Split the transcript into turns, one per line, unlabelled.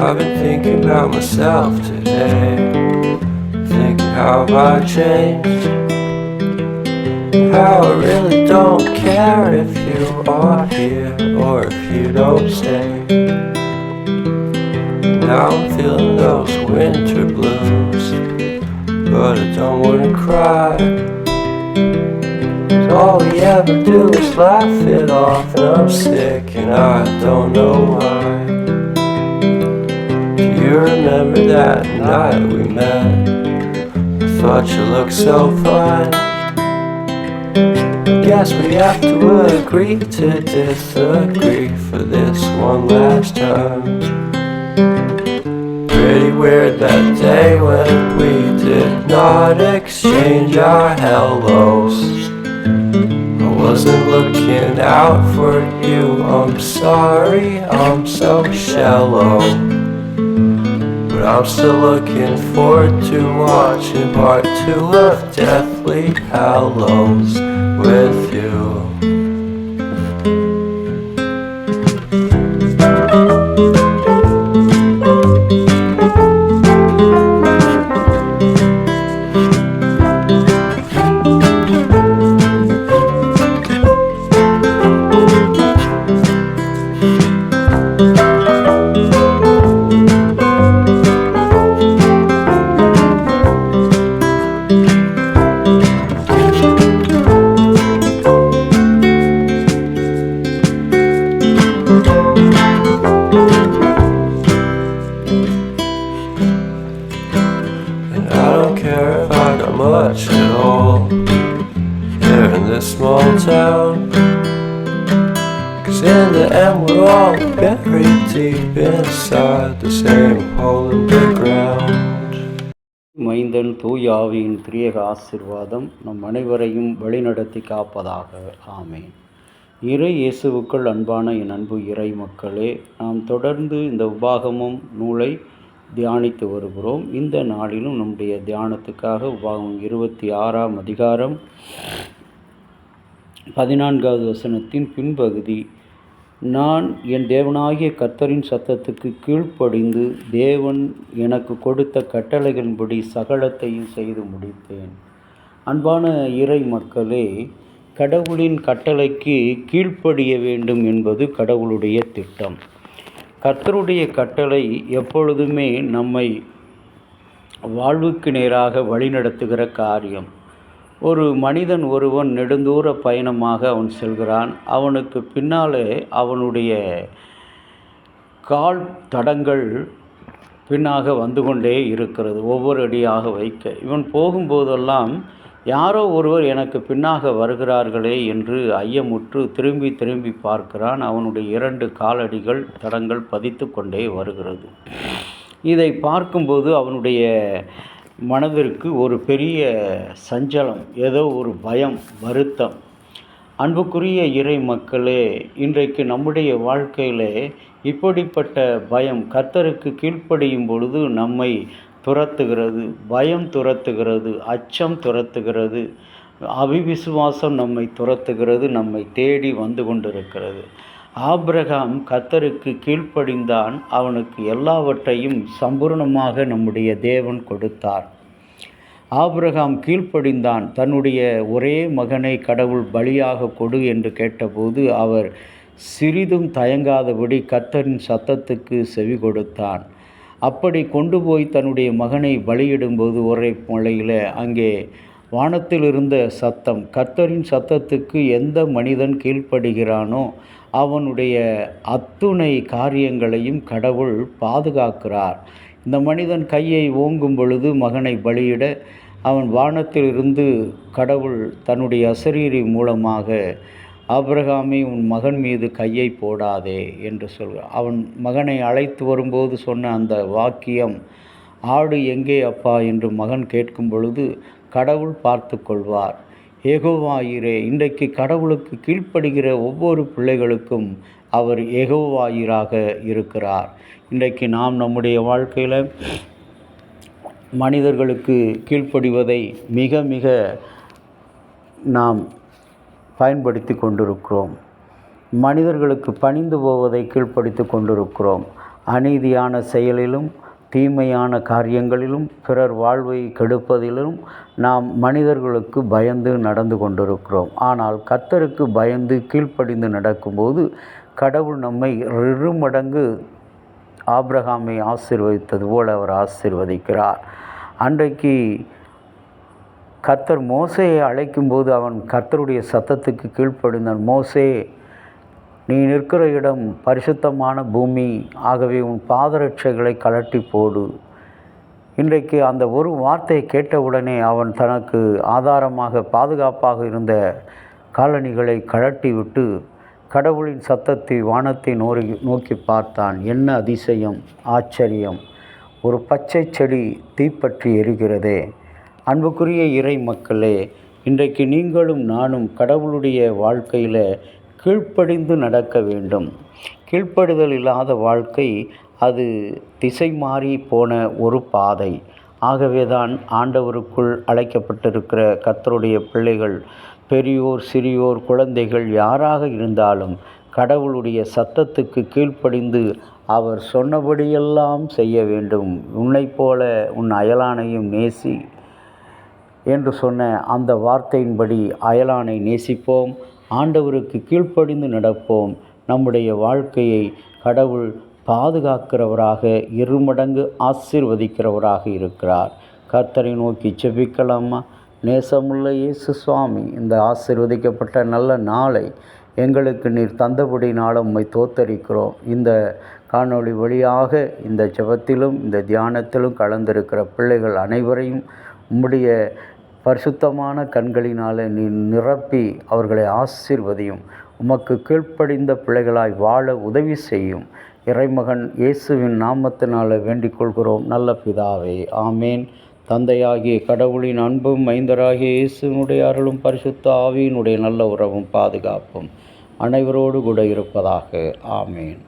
I've been thinking about myself today, thinking how have I changed, how I really don't care if you are here or if you don't stay. Now I'm feeling those winter blues, but I don't wanna cry. All we ever do is laugh it off, and I'm sick and I don't know why. Do you remember that night we met? I thought you looked so fine. Guess we have to agree to disagree for this one last time. Pretty weird that day when we did not exchange our hellos. I wasn't looking out for you, I'm sorry, I'm so shallow. But I'm still looking forward to watching part 2 of Deathly Hallows with you. Much at all here in this small town, 'cause in the end we're all buried deep inside the same hole in the ground.
மைந்தன் தூய ஆவியின் திரியேக ஆசீர்வாதம் நம் அனைவரையும் வழிநடத்தி காப்பதாக. ஆமேன். இறை இயேசுவுக்குள் அன்பான என் அன்பு இறை மக்களே, நாம் தொடர்ந்து இந்த உபாகமம் நூலை தியானித்து வருகிறோம். இந்த நாளிலும் நம்முடைய தியானத்துக்காக உபாகமம் 26ஆம் அதிகாரம் 14வது வசனத்தின் பின்பகுதி, நான் என் தேவனாகிய கர்த்தரின் சத்தத்துக்கு கீழ்ப்படிந்து தேவன் எனக்கு கொடுத்த கட்டளைகளின்படி சகலத்தையும் செய்து முடித்தேன். அன்பான இறை மக்களே, கடவுளின் கட்டளைக்கு கீழ்ப்படிய வேண்டும் என்பது கடவுளுடைய திட்டம். கர்த்தருடைய கட்டளை எப்பொழுதுமே நம்மை வாழ்வுக்கு நேராக வழிநடத்துகிற காரியம். ஒரு மனிதன் ஒருவன் நெடுந்தூர பயணமாக அவன் செல்கிறான். அவனுக்கு பின்னாலே அவனுடைய கால் தடங்கள் பின்னாக வந்து கொண்டே இருக்கிறது, ஒவ்வொரு அடியாக வைக்க. இவன் போகும்போதெல்லாம் யாரோ ஒருவர் எனக்கு பின்னாக வருகிறார்களே என்று ஐயமுற்று திரும்பி திரும்பி பார்க்கிறான். அவனுடைய 2 காலடிகள் தடங்கள் பதித்து கொண்டே வருகிறது. இதை பார்க்கும்போது அவனுடைய மனதிற்கு ஒரு பெரிய சஞ்சலம், ஏதோ ஒரு பயம், வருத்தம். அன்புக்குரிய இறை மக்களே, இன்றைக்கு நம்முடைய வாழ்க்கையிலே இப்படிப்பட்ட பயம் கர்த்தருக்கு கீழ்ப்படியும் பொழுது நம்மை துரத்துகிறது, பயம் துரத்துகிறது, அச்சம் துரத்துகிறது, அவிவிசுவாசம் நம்மை துரத்துகிறது, நம்மை தேடி வந்து கொண்டிருக்கிறது. ஆபிரகாம் கர்த்தருக்கு கீழ்ப்படிந்தான். அவனுக்கு எல்லாவற்றையும் சம்பூர்ணமாக நம்முடைய தேவன் கொடுத்தார். ஆபிரகாம் கீழ்ப்படிந்தான். தன்னுடைய ஒரே மகனை கடவுள் பலியாக கொடு என்று கேட்டபோது அவர் சிறிதும் தயங்காதபடி கர்த்தரின் சத்தத்துக்கு செவி கொடுத்தான். அப்படி கொண்டு போய் தன்னுடைய மகனை பலியிடும்போது ஒரே மலையில் அங்கே வானத்தில் இருந்த சத்தம், கர்த்தரின் சத்தத்துக்கு எந்த மனிதன் கீழ்ப்படுகிறானோ அவனுடைய அத்துணை காரியங்களையும் கடவுள் பாதுகாக்கிறார். இந்த மனிதன் கையை ஓங்கும் பொழுது மகனை பலியிட அவன் வானத்திலிருந்து கடவுள் தன்னுடைய அசரீரி மூலமாக ஆபிரகாமே உன் மகன் மீது கையை போடாதே என்று சொல்கிறார். அவன் மகனை அழைத்து வரும்போது சொன்ன அந்த வாக்கியம், ஆடு எங்கே அப்பா என்று மகன் கேட்கும் பொழுது கடவுள் பார்த்து கொள்வார். யெகோவாயிரே. இன்றைக்கு கடவுளுக்கு கீழ்ப்படுகிற ஒவ்வொரு பிள்ளைகளுக்கும் அவர் யெகோவாயிராக இருக்கிறார். இன்றைக்கு நாம் நம்முடைய வாழ்க்கையில் மனிதர்களுக்கு கீழ்ப்படிவதை மிக மிக நாம் பயன்படுத்தி கொண்டிருக்கிறோம். மனிதர்களுக்கு பணிந்து போவதை கீழ்ப்படுத்தி கொண்டிருக்கிறோம். அநீதியான செயலிலும் தீமையான காரியங்களிலும் பிறர் வாழ்வை கெடுப்பதிலும் நாம் மனிதர்களுக்கு பயந்து நடந்து கொண்டிருக்கிறோம். ஆனால் கர்த்தருக்கு பயந்து கீழ்ப்படிந்து நடக்கும்போது கடவுள் நம்மை 2 மடங்கு ஆபிரகாமை ஆசீர்வதித்தது போல் அவர் ஆசீர்வதிக்கிறார். அன்றைக்கு கர்த்தர் மோசேயை அழைக்கும்போது அவன் கர்த்தருடைய சத்தத்துக்கு கீழ்ப்படிந்தான். மோசே, நீ நிற்கிற இடம் பரிசுத்தமான பூமி, ஆகவே உன் பாதரட்சைகளை கழட்டி போடு. இன்றைக்கு அந்த ஒரு வார்த்தையை கேட்டவுடனே அவன் தனக்கு ஆதாரமாக பாதுகாப்பாக இருந்த காலணிகளை கழட்டி விட்டு கடவுளின் சத்தத்தை வானத்தை நோக்கி பார்த்தான். என்ன அதிசயம், ஆச்சரியம்! ஒரு பச்சை செடி தீப்பற்றி எரிகிறதே. அன்புக்குரிய இறை மக்களே, இன்றைக்கு நீங்களும் நானும் கடவுளுடைய வாழ்க்கையில் கீழ்ப்படிந்து நடக்க வேண்டும். கீழ்ப்படுதல் இல்லாத வாழ்க்கை அது திசை மாறி போன ஒரு பாதை. ஆகவே தான் ஆண்டவருக்குள் அழைக்கப்பட்டிருக்கிற கர்த்தருடைய பிள்ளைகள், பெரியோர் சிறியோர் குழந்தைகள் யாராக இருந்தாலும் கடவுளுடைய சத்தத்துக்கு கீழ்ப்படிந்து அவர் சொன்னபடியெல்லாம் செய்ய வேண்டும். உன்னைப் போல உன் அயலானையும் நேசி என்று சொன்ன அந்த வார்த்தையின்படி அயலானை நேசிப்போம், ஆண்டவருக்கு கீழ்ப்படிந்து நடப்போம். நம்முடைய வாழ்க்கையை கடவுள் பாதுகாக்கிறவராக 2 மடங்கு ஆசீர்வதிக்கிறவராக இருக்கிறார். கர்த்தரை நோக்கி ஜெபிக்கலாமா? நேசமுள்ள இயேசு சுவாமி, இந்த ஆசீர்வதிக்கப்பட்ட நல்ல நாளை எங்களுக்கு நீர் தந்தபடினால உம்மை தோத்தரிக்கிறோம். இந்த காணொளி வழியாக இந்த ஜெபத்திலும் இந்த தியானத்திலும் கலந்திருக்கிற பிள்ளைகள் அனைவரையும் உம்முடைய பரிசுத்தமான கண்களினால் நீ நிரப்பி அவர்களை ஆசீர்வதியும். உமக்கு கீழ்ப்படிந்த பிள்ளைகளாய் வாழ உதவி செய்யும். இறைமகன் இயேசுவின் நாமத்தினால் வேண்டிக் கொள்கிறோம் நல்ல பிதாவே, ஆமேன். தந்தையாகிய கடவுளின் அன்பும் மைந்தராகிய இயேசுவினுடைய அருளும் பரிசுத்த ஆவியினுடைய நல்ல உறவும் பாதுகாப்பும் அனைவரோடு கூட இருப்பதாக. ஆமேன்.